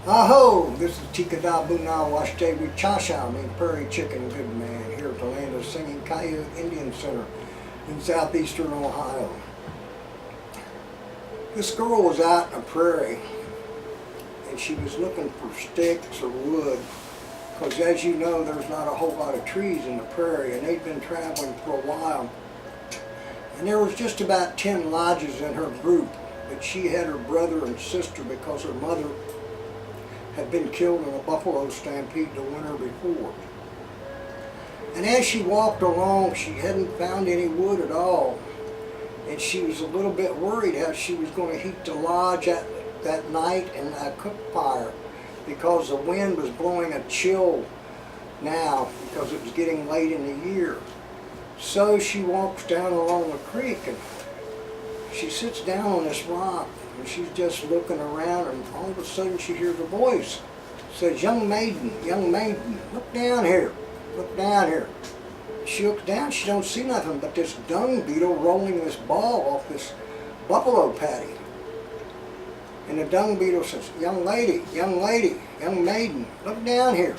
Aho! This is Tikadabuna Washte Wichasha, me prairie chicken good man, here at the land of Singing Coyote Indian Center in southeastern Ohio. This girl was out in a prairie and she was looking for sticks or wood, because as you know there's not a whole lot of trees in the prairie, and they'd been traveling for a while. And there was just about 10 lodges in her group, but she had her brother and sister because her mother had been killed in a buffalo stampede the winter before. And as she walked along, she hadn't found any wood at all, and she was a little bit worried how she was going to heat the lodge that night and cook fire, because the wind was blowing a chill now because it was getting late in the year. So she walks down along the creek and she sits down on this rock and she's just looking around, and all of a sudden she hears a voice. It says, young maiden, look down here, look down here." She looks down, she don't see nothing but this dung beetle rolling this ball off this buffalo patty. And the dung beetle says, young lady, young maiden, look down here."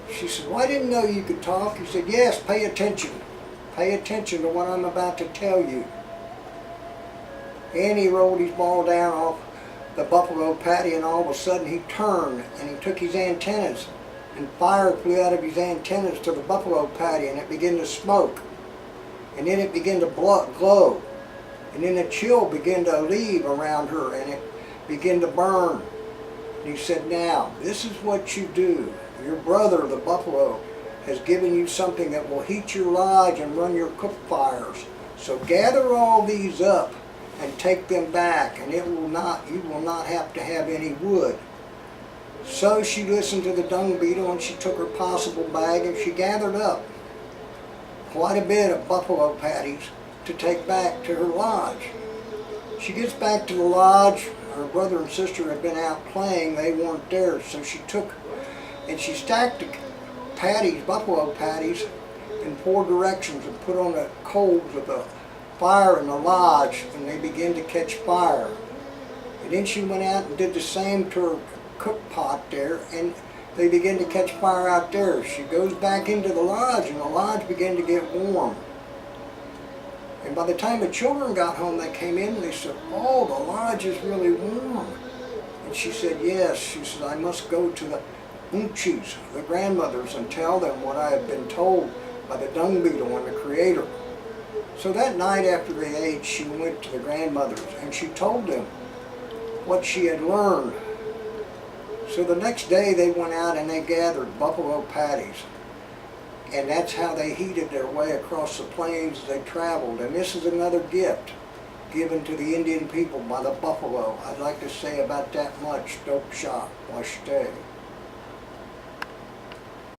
She said, "Well, I didn't know you could talk." He said, "Yes, pay attention. Pay attention to what I'm about to tell you." And he rolled his ball down off the buffalo patty, and all of a sudden he turned and he took his antennas, and fire flew out of his antennas to the buffalo patty, and it began to smoke. And then it began to glow. And then the chill began to leave around her and it began to burn. And he said, "Now, this is what you do. Your brother, the buffalo, has given you something that will heat your lodge and run your cook fires. So gather all these up and take them back, and you will not have to have any wood." So she listened to the dung beetle, and she took her possible bag and she gathered up quite a bit of buffalo patties to take back to her lodge. She gets back to the lodge. Her brother and sister had been out playing. They weren't there, so she took and she stacked the patties, buffalo patties, in 4 directions and put on the coals of the fire in the lodge, and they began to catch fire. And then she went out and did the same to her cook pot there, and they began to catch fire out there. She goes back into the lodge, and the lodge began to get warm. And by the time the children got home, they came in and they said, "Oh, the lodge is really warm." And she said, "Yes." She said, "I must go to the Unchis, the grandmothers, and tell them what I have been told by the dung beetle and the Creator." So that night after they ate, she went to the grandmothers and she told them what she had learned. So the next day they went out and they gathered buffalo patties. And that's how they heated their way across the plains as they traveled. And this is another gift given to the Indian people by the buffalo. I'd like to say about that much. Dope shot. Washte.